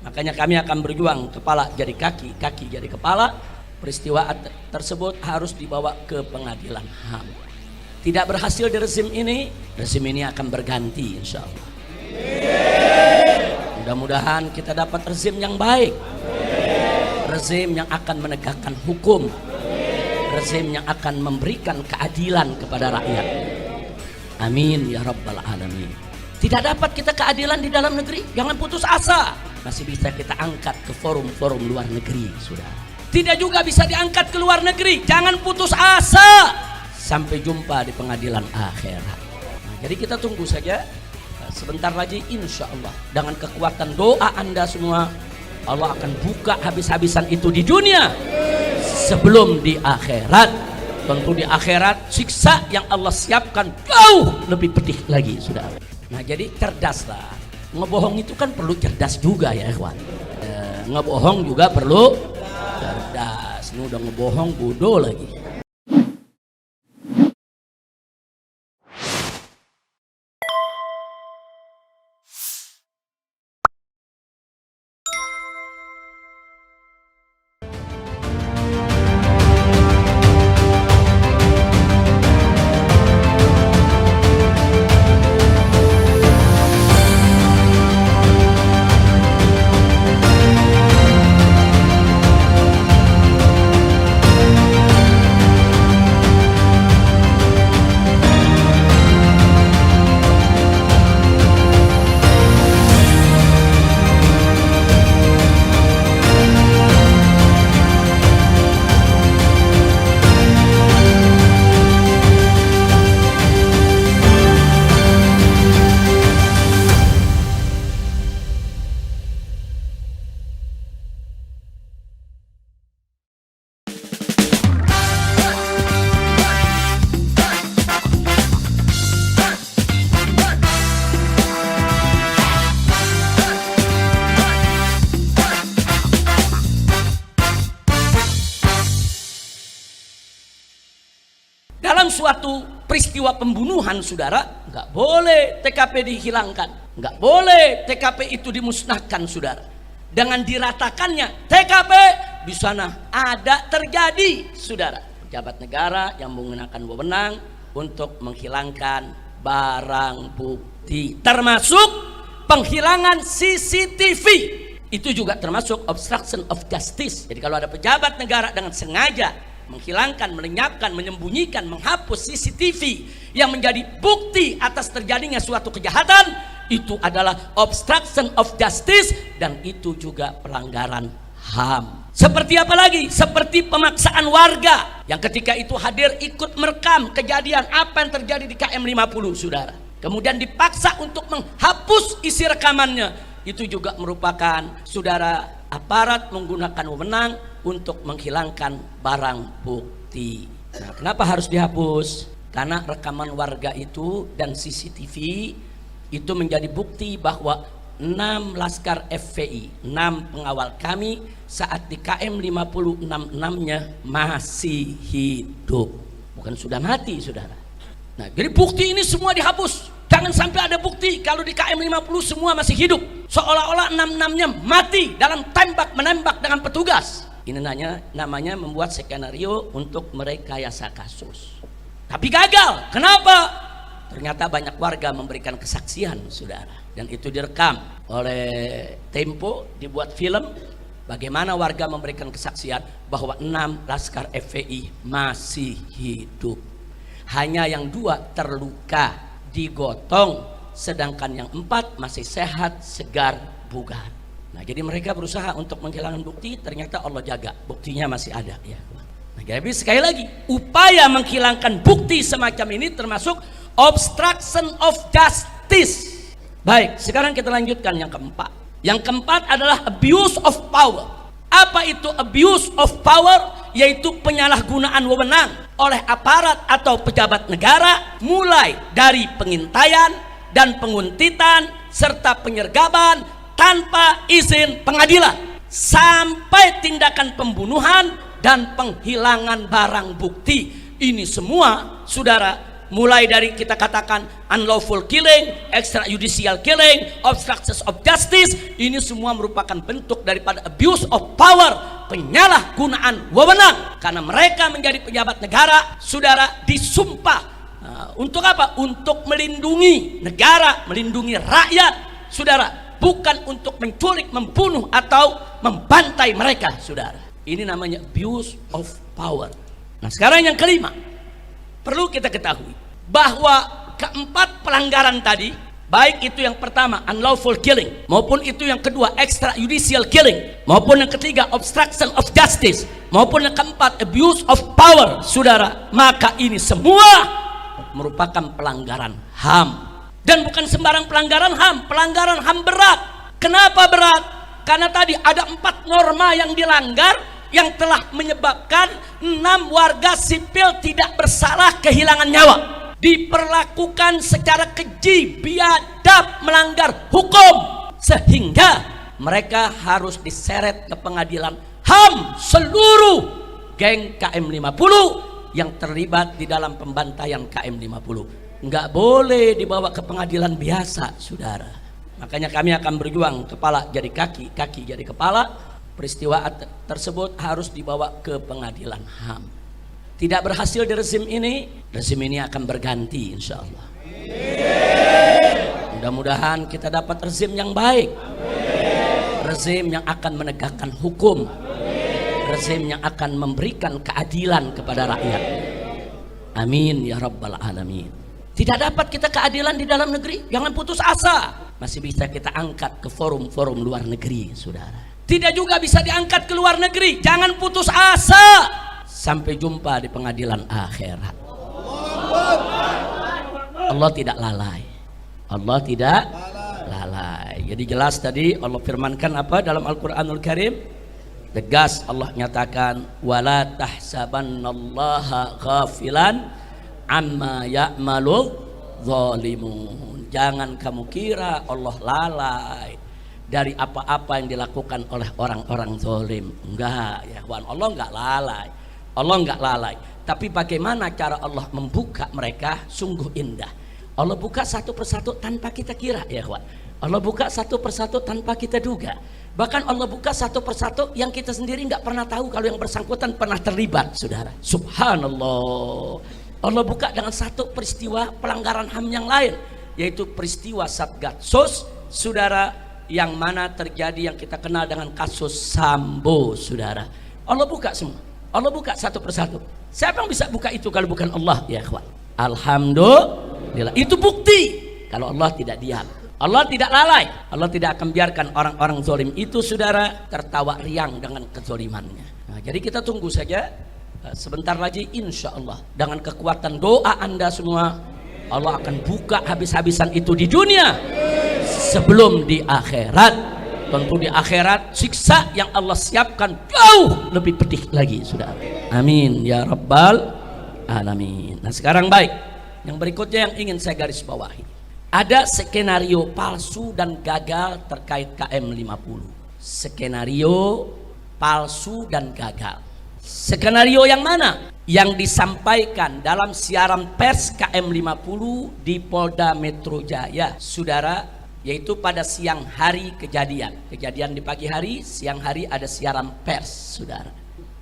Makanya kami akan berjuang kepala jadi kaki, kaki jadi kepala. Peristiwa tersebut harus dibawa ke pengadilan HAM. Tidak berhasil di rezim ini akan berganti insya Allah. Mudah-mudahan kita dapat rezim yang baik, rezim yang akan menegakkan hukum, rezim yang akan memberikan keadilan kepada rakyat. Amin ya rabbal alamin. Tidak dapat kita keadilan di dalam negeri, jangan putus asa. Masih bisa kita angkat ke forum-forum luar negeri, saudara. Tidak juga bisa diangkat ke luar negeri, jangan putus asa. Sampai jumpa di pengadilan akhirat. Nah, jadi kita tunggu saja. Sebentar lagi insya Allah dengan kekuatan doa Anda semua, Allah akan buka habis-habisan itu di dunia sebelum di akhirat. Tentu di akhirat siksa yang Allah siapkan jauh lebih pedih lagi, saudara. Nah, jadi cerdaslah. Ngebohong itu kan perlu cerdas juga ya, ikhwan. Ngebohong juga perlu cerdas. Ini udah ngebohong bodoh lagi. Dalam suatu peristiwa pembunuhan, saudara, nggak boleh TKP dihilangkan, nggak boleh TKP itu dimusnahkan, saudara. Dengan diratakannya TKP di sana ada terjadi, saudara, pejabat negara yang menggunakan wewenang untuk menghilangkan barang bukti, termasuk penghilangan CCTV. Itu juga termasuk obstruction of justice. Jadi kalau ada pejabat negara dengan sengaja menghilangkan, melenyapkan, menyembunyikan, menghapus CCTV yang menjadi bukti atas terjadinya suatu kejahatan, itu adalah obstruction of justice dan itu juga pelanggaran HAM. Seperti apa lagi? Seperti pemaksaan warga yang ketika itu hadir ikut merekam kejadian apa yang terjadi di KM 50, saudara. Kemudian dipaksa untuk menghapus isi rekamannya. Itu juga merupakan, saudara, aparat menggunakan wewenang untuk menghilangkan barang bukti. Nah, kenapa harus dihapus? Karena rekaman warga itu dan CCTV itu menjadi bukti bahwa 6 laskar FPI, 6 pengawal kami saat di KM 50 6-6-nya masih hidup. Bukan sudah mati, saudara. Nah, jadi bukti ini semua dihapus. Jangan sampai ada bukti kalau di KM 50 semua masih hidup. Seolah-olah 6-6-nya mati dalam tembak-menembak dengan petugas. Ini namanya membuat skenario untuk merekayasa kasus. Tapi gagal. Kenapa? Ternyata banyak warga memberikan kesaksian, saudara. Dan itu direkam oleh Tempo, dibuat film. Bagaimana warga memberikan kesaksian bahwa 6 laskar FPI masih hidup. Hanya yang 2 terluka, digotong. Sedangkan yang 4 masih sehat, segar, bugar. Nah, jadi mereka berusaha untuk menghilangkan bukti, ternyata Allah jaga, buktinya masih ada, ya. Nah, jadi sekali lagi, upaya menghilangkan bukti semacam ini termasuk obstruction of justice. Baik, sekarang kita lanjutkan yang keempat. Yang keempat adalah abuse of power. Apa itu abuse of power? Yaitu penyalahgunaan wewenang oleh aparat atau pejabat negara, mulai dari pengintaian dan penguntitan serta penyergapan tanpa izin pengadilan, sampai tindakan pembunuhan dan penghilangan barang bukti. Ini semua, saudara, mulai dari kita katakan unlawful killing, extrajudicial killing, obstruction of justice, ini semua merupakan bentuk daripada abuse of power, penyalahgunaan wewenang, karena mereka menjadi pejabat negara, saudara, disumpah untuk apa? Untuk melindungi negara, melindungi rakyat, saudara, bukan untuk menculik, membunuh atau membantai mereka, saudara. Ini namanya abuse of power. Nah, sekarang yang kelima, perlu kita ketahui bahwa keempat pelanggaran tadi, baik itu yang pertama unlawful killing, maupun itu yang kedua extrajudicial killing, maupun yang ketiga obstruction of justice, maupun yang keempat abuse of power, saudara, maka ini semua merupakan pelanggaran HAM. Dan bukan sembarang pelanggaran HAM, pelanggaran HAM berat. Kenapa berat? Karena tadi ada 4 norma yang dilanggar, yang telah menyebabkan 6 warga sipil tidak bersalah kehilangan nyawa, diperlakukan secara keji, biadab, melanggar hukum, sehingga mereka harus diseret ke pengadilan HAM seluruh geng KM50 yang terlibat di dalam pembantaian KM50. Nggak boleh dibawa ke pengadilan biasa, saudara. Makanya kami akan berjuang kepala jadi kaki, kaki jadi kepala. Peristiwa tersebut harus dibawa ke pengadilan HAM. Tidak berhasil di rezim ini akan berganti, insya Allah. Mudah-mudahan kita dapat rezim yang baik, rezim yang akan menegakkan hukum, rezim yang akan memberikan keadilan kepada rakyat. Amin ya rabbal alamin. Tidak dapat kita keadilan di dalam negeri, jangan putus asa. Masih bisa kita angkat ke forum-forum luar negeri, saudara. Tidak juga bisa diangkat ke luar negeri, jangan putus asa. Sampai jumpa di pengadilan akhirat. Allah tidak lalai. Allah tidak lalai. Jadi jelas tadi Allah firmankan apa dalam Al-Quranul Karim? Tegas Allah nyatakan, wala tahsabannallaha ghafilan amma ya'malu zalimun. Jangan kamu kira Allah lalai dari apa-apa yang dilakukan oleh orang-orang zalim. Enggak ya kawan, Allah enggak lalai. Allah enggak lalai. Tapi bagaimana cara Allah membuka mereka sungguh indah. Allah buka satu persatu tanpa kita kira ya kawan. Allah buka satu persatu tanpa kita duga. Bahkan Allah buka satu persatu yang kita sendiri nggak pernah tahu kalau yang bersangkutan pernah terlibat, saudara. Subhanallah. Allah buka dengan satu peristiwa pelanggaran HAM yang lain, yaitu peristiwa Satgasus, saudara, yang mana terjadi yang kita kenal dengan kasus Sambo, saudara. Allah buka semua. Allah buka satu persatu. Siapa yang bisa buka itu kalau bukan Allah ya kawan? Alhamdulillah. Itu bukti kalau Allah tidak diam. Allah tidak lalai. Allah tidak akan biarkan orang-orang zalim itu, saudara, tertawa riang dengan kezalimannya. Nah, jadi kita tunggu saja. Sebentar lagi insya Allah dengan kekuatan doa Anda semua, Allah akan buka habis-habisan itu di dunia sebelum di akhirat. Tentu di akhirat siksa yang Allah siapkan jauh lebih pedih lagi, saudara. Amin ya rabbal alamin. Nah sekarang baik, yang berikutnya yang ingin saya garis bawahi, ada skenario palsu dan gagal terkait KM50. Skenario palsu dan gagal. Skenario yang mana? Yang disampaikan dalam siaran pers KM50 di Polda Metro Jaya, saudara, yaitu pada siang hari kejadian. Kejadian di pagi hari, siang hari ada siaran pers, saudara.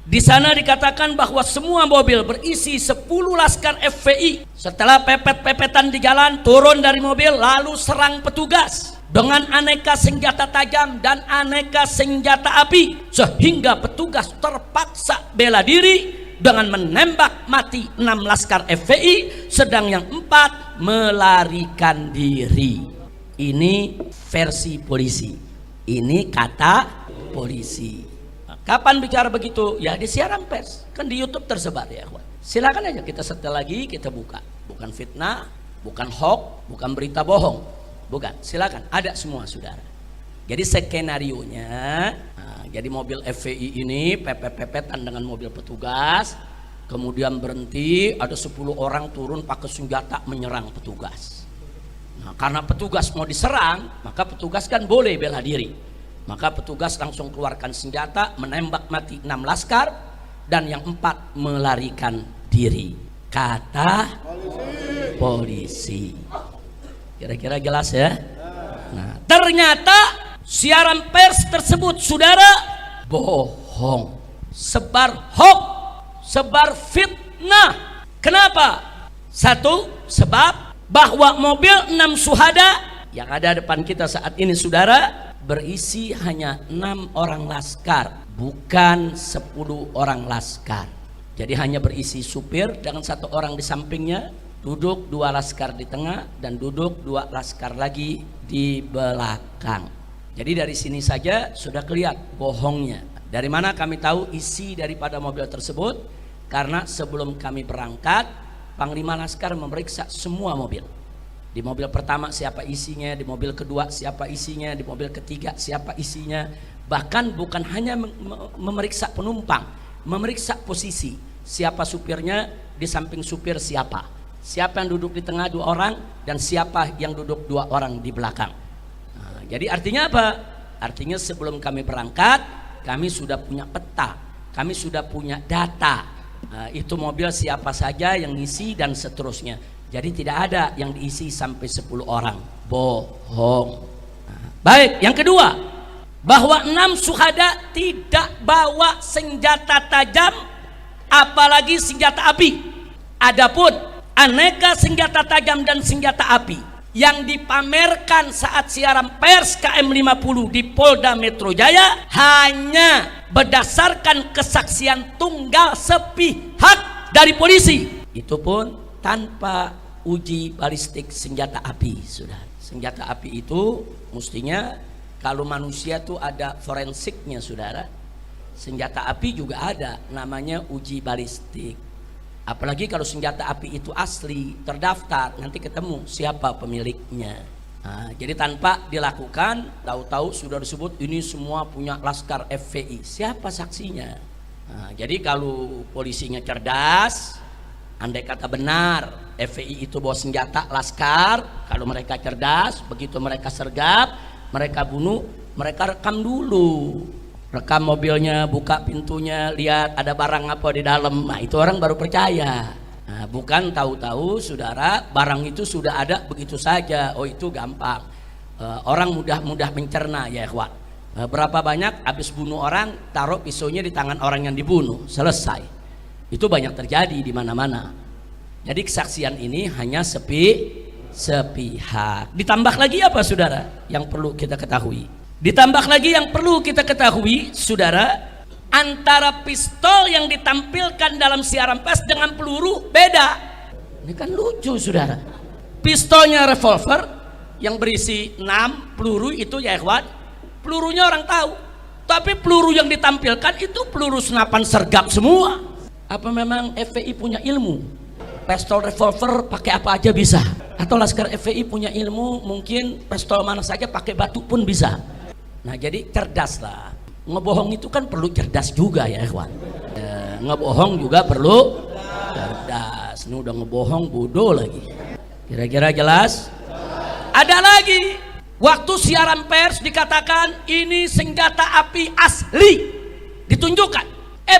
Di sana dikatakan bahwa semua mobil berisi 10 laskar FPI setelah pepet-pepetan di jalan turun dari mobil lalu serang petugas dengan aneka senjata tajam dan aneka senjata api, sehingga petugas terpaksa bela diri dengan menembak mati 6 laskar FPI, sedang yang 4 melarikan diri. Ini versi polisi, ini kata polisi. Kapan bicara begitu? Ya di siaran pers, kan di YouTube tersebar ya. Silakan aja kita setel lagi, kita buka. Bukan fitnah, bukan hoax, bukan berita bohong, bukan. Silakan, ada semua, saudara. Jadi skenarionya, jadi mobil FPI ini pepet-pepetan dengan mobil petugas, kemudian berhenti, ada 10 orang turun pakai senjata menyerang petugas. Nah, karena petugas mau diserang, maka petugas kan boleh bela diri. Maka petugas langsung keluarkan senjata, menembak mati 6 laskar dan yang 4 melarikan diri. Kata polisi. Kira-kira jelas ya? Nah, ternyata siaran pers tersebut saudara bohong, sebar hoax, sebar fitnah. Kenapa? Satu, sebab bahwa mobil 6 syuhada yang ada depan kita saat ini saudara berisi hanya 6 orang laskar, bukan 10 orang laskar. Jadi hanya berisi supir dengan 1 orang di sampingnya, duduk 2 laskar di tengah dan duduk 2 laskar lagi di belakang. Jadi dari sini saja sudah kelihatan bohongnya. Dari mana kami tahu isi daripada mobil tersebut? Karena sebelum kami berangkat, Panglima Laskar memeriksa semua mobil. Di mobil pertama siapa isinya, di mobil kedua siapa isinya, di mobil ketiga siapa isinya. Bahkan bukan hanya memeriksa penumpang, memeriksa posisi, siapa supirnya, di samping supir siapa, siapa yang duduk di tengah 2 orang, dan siapa yang duduk 2 orang di belakang. Nah, jadi artinya apa? Artinya sebelum kami berangkat, kami sudah punya peta, kami sudah punya data. Nah, itu mobil siapa saja yang ngisi dan seterusnya. Jadi tidak ada yang diisi sampai 10 orang. Bohong. Nah, baik, yang kedua, bahwa 6 syuhada tidak bawa senjata tajam, apalagi senjata api. Adapun aneka senjata tajam dan senjata api yang dipamerkan saat siaran pers KM50 di Polda Metro Jaya hanya berdasarkan kesaksian tunggal sepihak dari polisi. Itu pun tanpa uji balistik senjata api. Sudah, senjata api itu mestinya kalau manusia tuh ada forensiknya saudara. Senjata api juga ada namanya uji balistik. Apalagi kalau senjata api itu asli, terdaftar, nanti ketemu siapa pemiliknya. Nah, jadi tanpa dilakukan, tahu-tahu sudah disebut ini semua punya Laskar FPI. Siapa saksinya? Nah, jadi kalau polisinya cerdas, andai kata benar FPI itu bawa senjata Laskar, kalau mereka cerdas, begitu mereka sergap, mereka bunuh, mereka rekam dulu. Rekam mobilnya, buka pintunya, lihat ada barang apa di dalam. Nah, itu orang baru percaya. Nah, bukan tahu-tahu saudara barang itu sudah ada begitu saja. Oh, itu gampang. Orang mudah mencerna ya ikhwan. Berapa banyak habis bunuh orang, taruh pisaunya di tangan orang yang dibunuh, selesai. Itu banyak terjadi di mana-mana. Jadi kesaksian ini hanya sepihak. Ditambah lagi apa saudara yang perlu kita ketahui? Ditambah lagi yang perlu kita ketahui saudara, antara pistol yang ditampilkan dalam siaran pers dengan peluru beda. Ini kan lucu saudara. Pistolnya revolver yang berisi 6 peluru itu ya ikhwan, pelurunya orang tahu. Tapi peluru yang ditampilkan itu peluru senapan sergap semua. Apa memang FPI punya ilmu? Pistol revolver pakai apa aja bisa? Atau Laskar FPI punya ilmu mungkin pistol mana saja pakai batu pun bisa? Nah, jadi cerdas lah. Ngebohong itu kan perlu cerdas juga ya ikhwan. Ngebohong juga perlu cerdas. Ini udah ngebohong bodoh lagi. Kira-kira jelas? Ada lagi, waktu siaran pers dikatakan ini senjata api asli, ditunjukkan.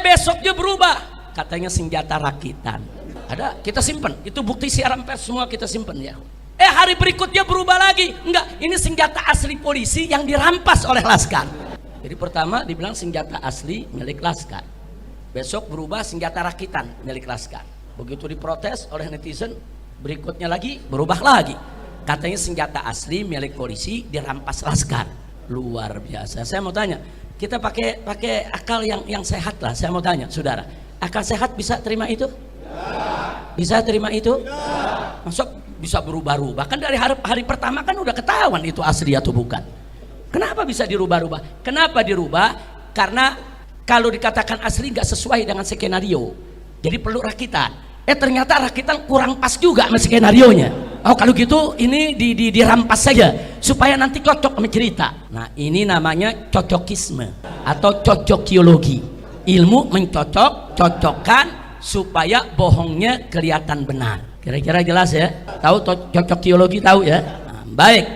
Besoknya berubah, katanya senjata rakitan. Ada, kita simpen. Itu bukti siaran pers semua kita simpen ya. Hari berikutnya berubah lagi. Enggak, ini senjata asli polisi yang dirampas oleh Laskar. Jadi pertama dibilang senjata asli milik Laskar. Besok berubah senjata rakitan milik Laskar. Begitu diprotes oleh netizen, berikutnya lagi berubah lagi. Katanya senjata asli milik polisi dirampas Laskar. Luar biasa. Saya mau tanya, kita pakai akal yang sehat lah. Saya mau tanya, saudara, akal sehat bisa terima itu? Bisa terima itu? Masuk bisa berubah-ubah. Kan dari hari pertama kan udah ketahuan itu asli atau bukan. Kenapa bisa dirubah-ubah? Kenapa dirubah? Karena kalau dikatakan asli nggak sesuai dengan skenario, jadi perlu rakitan. Ternyata rakitan kurang pas juga sama skenarionya. Oh, kalau gitu ini dirampas saja supaya nanti cocok sama cerita. Nah, ini namanya cocokisme atau cocokiologi. Ilmu mencocok-cocokkan supaya bohongnya kelihatan benar. Kira-kira jelas ya? Tahu cocokiologi tahu ya? Nah, baik.